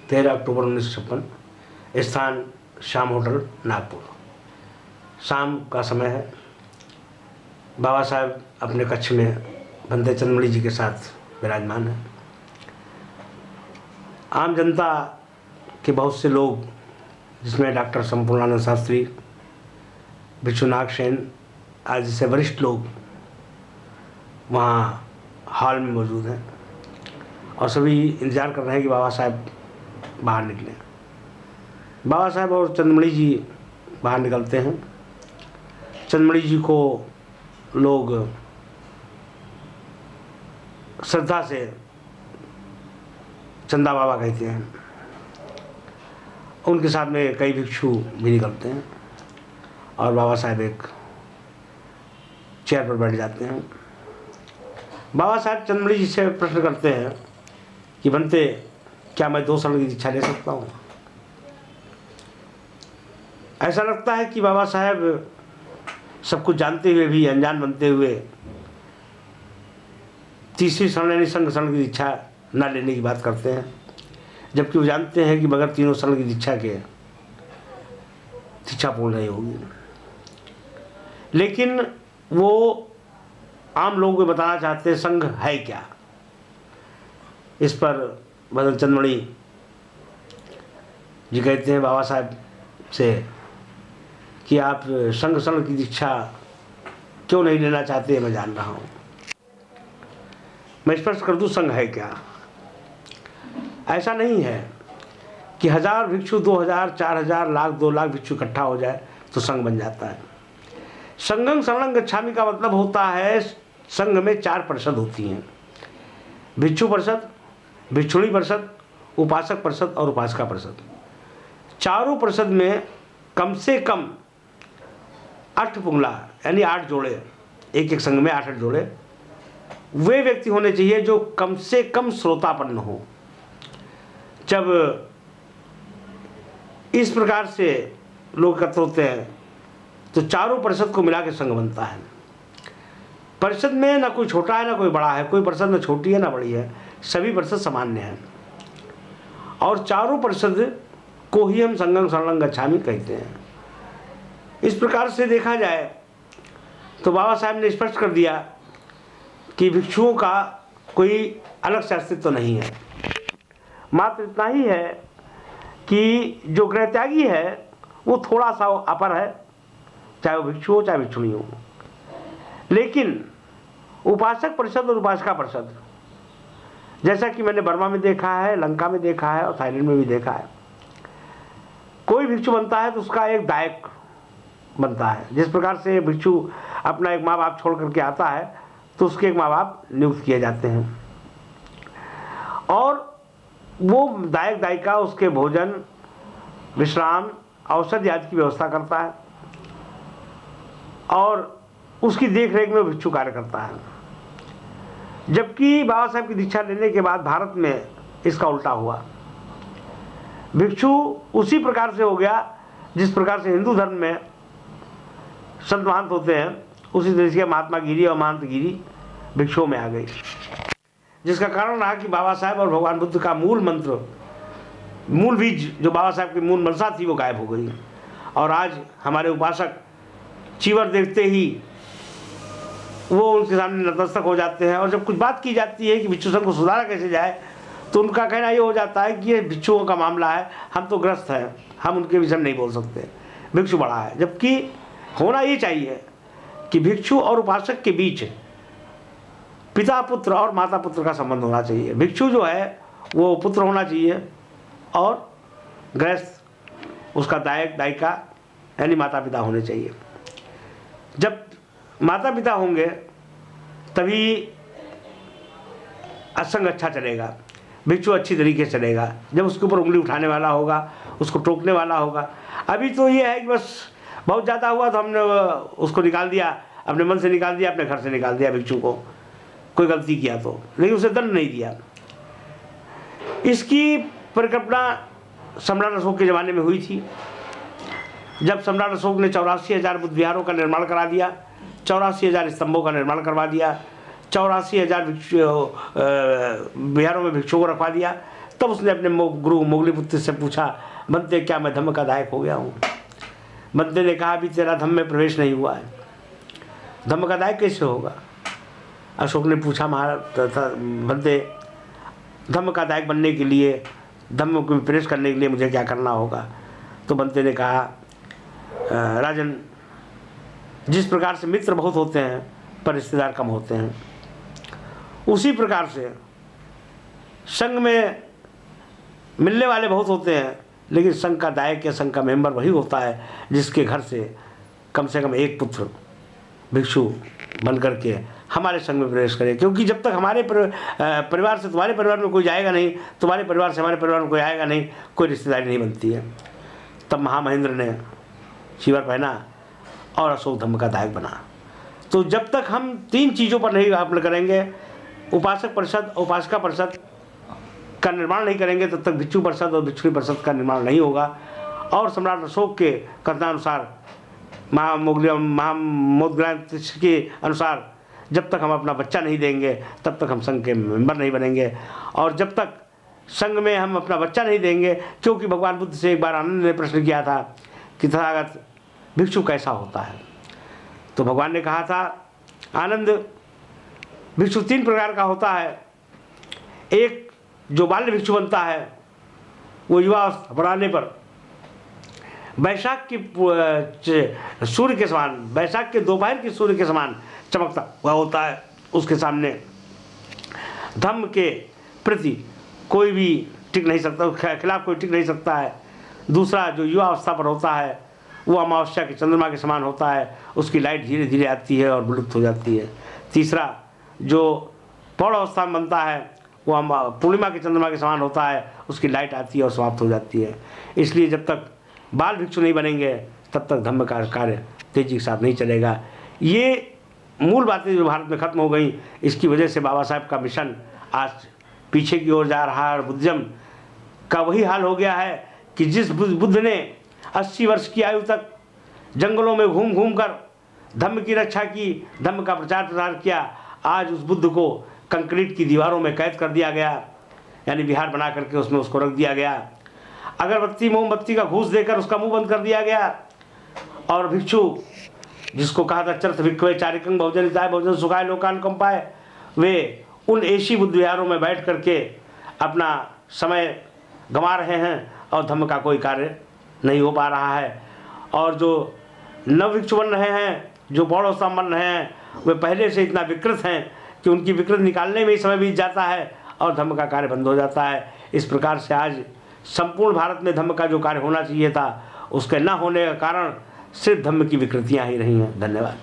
13 अक्टूबर 1956, स्थान श्याम होटल नागपुर। शाम का समय है। बाबा साहब अपने कक्ष में बंदे चंद्रमणि जी के साथ विराजमान हैं। आम जनता के बहुत से लोग, जिसमें डॉक्टर संपूर्णानंद शास्त्री, विश्वनाथ सेन आदि से वरिष्ठ लोग वहाँ हॉल में मौजूद हैं और सभी इंतज़ार कर रहे हैं कि बाबा साहब बाहर निकलें। बाबा साहब और चंद्रमणि जी बाहर निकलते हैं। चंद्रमणि जी को लोग श्रद्धा से चंदा बाबा कहते हैं। उनके साथ में कई भिक्षु भी निकलते हैं और बाबा साहब एक चेयर पर बैठ जाते हैं। बाबा साहब चंद्रमणि जी से प्रश्न करते हैं कि बनते, क्या मैं 2 शरण की दीक्षा ले सकता हूँ? ऐसा लगता है कि बाबा साहब सब कुछ जानते हुए भी अनजान बनते हुए तीसरी शरण यानी संघ शरण की दीक्षा न लेने की बात करते हैं, जबकि वो जानते हैं कि बगैर तीनों शरण की दीक्षा के दीक्षा पूर्ण नहीं होगी। लेकिन वो आम लोगों को बताना चाहते हैं संघ है क्या। इस पर भजन चंद्रमणि जी कहते हैं बाबा साहब से कि आप संघ शरण की दीक्षा क्यों नहीं लेना चाहते, मैं जान रहा हूँ। मैं स्पष्ट कर दूँ, संघ है क्या। ऐसा नहीं है कि 1000 भिक्षु, 2000, 4000, लाख, 2 लाख भिक्षु इकट्ठा हो जाए तो संघ बन जाता है। संघं शरणं गच्छामि का मतलब होता है संघ में 4 परिषद होती हैं: भिक्षु परिषद, भिक्षुणी परिषद, उपासक परिषद और उपासिका परिषद। चारों परिषद में कम से कम 8 पुंगला यानी 8 जोड़े, एक संघ में 8 जोड़े वे व्यक्ति होने चाहिए जो कम से कम श्रोतापन्न हो। जब इस प्रकार से लोग एकत्र होते हैं तो चारों परिषद को मिला के संघ बनता है। परिषद में ना कोई छोटा है ना कोई बड़ा है, कोई परिषद ना छोटी है ना बड़ी है, सभी परिषद सामान्य हैं और चारों परिषद को ही हम संघं शरणं गच्छामि कहते हैं। इस प्रकार से देखा जाए तो बाबा साहब ने स्पष्ट कर दिया कि भिक्षुओं का कोई अलग से अस्तित्व नहीं है। मात्र इतना ही है कि जो गृहत्यागी है वो थोड़ा सा अपर है, चाहे वो भिक्षु हो चाहे भिक्षुणी हो। लेकिन उपासक परिषद और उपासिका परिषद, जैसा कि मैंने बर्मा में देखा है, लंका में देखा है और थाईलैंड में भी देखा है, कोई भिक्षु बनता है तो उसका एक दायक बनता है। जिस प्रकार से भिक्षु अपना एक माँ बाप छोड़ करके आता है तो उसके एक माँ बाप नियुक्त किए जाते हैं और वो दायक दायिका उसके भोजन, विश्राम, औषधि आदि की व्यवस्था करता है और उसकी देख रेख में भिक्षु कार्य करता है। जबकि बाबा साहब की दीक्षा लेने के बाद भारत में इसका उल्टा हुआ। भिक्षु उसी प्रकार से हो गया जिस प्रकार से हिंदू धर्म में संत महंत होते हैं, उसी तरह से महात्मा गिरी और महंत गिरी भिक्षुओं में आ गई, जिसका कारण रहा कि बाबा साहब और भगवान बुद्ध का मूल मंत्र, मूल बीज जो बाबा साहब की मूल मनसा थी वो गायब हो गई और आज हमारे उपासक चीवर देखते ही वो उनके सामने नतमस्तक हो जाते हैं और जब कुछ बात की जाती है कि भिक्षु संघ को सुधारा कैसे जाए तो उनका कहना ये हो जाता है कि ये भिक्षुओं का मामला है, हम तो ग्रस्त हैं, हम उनके विषय में नहीं बोल सकते, भिक्षु बड़ा है। जबकि होना ये चाहिए कि भिक्षु और उपासक के बीच पिता पुत्र और माता पुत्र का संबंध होना चाहिए। भिक्षु जो है वो पुत्र होना चाहिए और गृहस्थ उसका दायक दायिका यानी माता पिता होने चाहिए। जब माता पिता होंगे तभी असंग अच्छा चलेगा, भिक्षु अच्छी तरीके से चलेगा। जब उसके ऊपर उंगली उठाने वाला होगा, उसको टोकने वाला होगा। अभी तो ये है कि बस बहुत ज़्यादा हुआ तो हमने उसको निकाल दिया, अपने मन से निकाल दिया, अपने घर से निकाल दिया भिक्षु को, कोई गलती किया तो, लेकिन उसे दंड नहीं दिया। इसकी परिकल्पना सम्राट अशोक के ज़माने में हुई थी। जब सम्राट अशोक ने 84,000 बुद्ध विहारों का निर्माण करा दिया, 84,000 स्तंभों का निर्माण करवा दिया, 84,000 विहारों में भिक्षुओं को रखवा दिया, तब उसने अपने गुरु मोगलीपुत्र से पूछा, बनते क्या मैं धम्म का दायक हो गया हूँ? बनते ने कहा, अभी तेरा धम्म में प्रवेश नहीं हुआ है, धम्म का दायक कैसे होगा? अशोक ने पूछा, महाराज बनते, धम्म का दायक बनने के लिए, धम्म को प्रवेश करने के लिए मुझे क्या करना होगा? तो बनते ने कहा, राजन, जिस प्रकार से मित्र बहुत होते हैं पर रिश्तेदार कम होते हैं, उसी प्रकार से संघ में मिलने वाले बहुत होते हैं, लेकिन संघ का दायक या संघ का मेंबर वही होता है जिसके घर से कम एक पुत्र भिक्षु बन करके हमारे संघ में प्रवेश करे। क्योंकि जब तक हमारे परिवार से तुम्हारे परिवार में कोई जाएगा नहीं, तुम्हारे परिवार से हमारे परिवार में कोई आएगा नहीं, कोई रिश्तेदारी नहीं बनती है। तब महामहेंद्र ने शिवर पहना और अशोक धम्म का दायक बना। तो जब तक हम 3 चीज़ों पर नहीं अमल करेंगे, उपासक परिषद, उपासिका परिषद का निर्माण नहीं करेंगे, तब तक भिक्षु परिषद और भिक्षुणी परिषद का निर्माण नहीं होगा। और सम्राट अशोक के कथनानुसार, महामोदग्रांथ के अनुसार, जब तक हम अपना बच्चा नहीं देंगे तब तक हम संघ के मेंबर नहीं बनेंगे। और जब तक संघ में हम अपना बच्चा नहीं देंगे, क्योंकि भगवान बुद्ध से एक बार आनंद ने प्रश्न किया था कि तथागत भिक्षु कैसा होता है? तो भगवान ने कहा था, आनंद, भिक्षु 3 प्रकार का होता है। एक जो बाल्य भिक्षु बनता है, वो युवावस्था बढ़ाने पर वैशाख की सूर्य के समान, वैशाख के दोपहर के सूर्य के समान चमकता हुआ होता है। उसके सामने धम्म के प्रति कोई भी टिक नहीं सकता, खिलाफ कोई टिक नहीं सकता है। दूसरा, जो युवा अवस्था पर होता है, वो अमावस्या के चंद्रमा के समान होता है, उसकी लाइट धीरे धीरे आती है और विलुप्त हो जाती है। तीसरा, जो प्रौढ़ अवस्था में बनता है, वो हम पूर्णिमा के चंद्रमा के समान होता है, उसकी लाइट आती है और समाप्त हो जाती है। इसलिए जब तक बाल भिक्षु नहीं बनेंगे तब तक धम्म का कार्य तेजी के साथ नहीं चलेगा। ये मूल बातें जो भारत में खत्म हो गई, इसकी वजह से बाबा साहब का मिशन आज पीछे की ओर जा रहा है। और बुद्धिज्म का वही हाल हो गया है कि जिस बुद्ध ने 80 वर्ष की आयु तक जंगलों में घूम घूम कर धम्म की रक्षा की, धम्म का प्रचार प्रसार किया, आज उस बुद्ध को कंक्रीट की दीवारों में कैद कर दिया गया, यानी विहार बना करके उसमें उसको रख दिया गया। अगरबत्ती मोमबत्ती का घूस देकर उसका मुंह बंद कर दिया गया। और भिक्षु, जिसको कहा था चरथ भिक्षुवे चारिकंग बहुजन हिताय बहुजन सुखाय लोकान कंपाय, वे उन ऐसी बुद्ध विहारों में बैठ करके अपना समय गंवा रहे हैं और धम्म का कोई कार्य नहीं हो पा रहा है। और जो नव भिक्षु बन रहे हैं, जो प्रौढ़ अवस्था बन रहे हैं, वे पहले से इतना विकृत हैं कि उनकी विकृत निकालने में ही समय बीत जाता है और धम्म का कार्य बंद हो जाता है। इस प्रकार से आज संपूर्ण भारत में धम्म का जो कार्य होना चाहिए था, उसके न होने का कारण सिर्फ धम्म की विकृतियाँ ही रही हैं। धन्यवाद।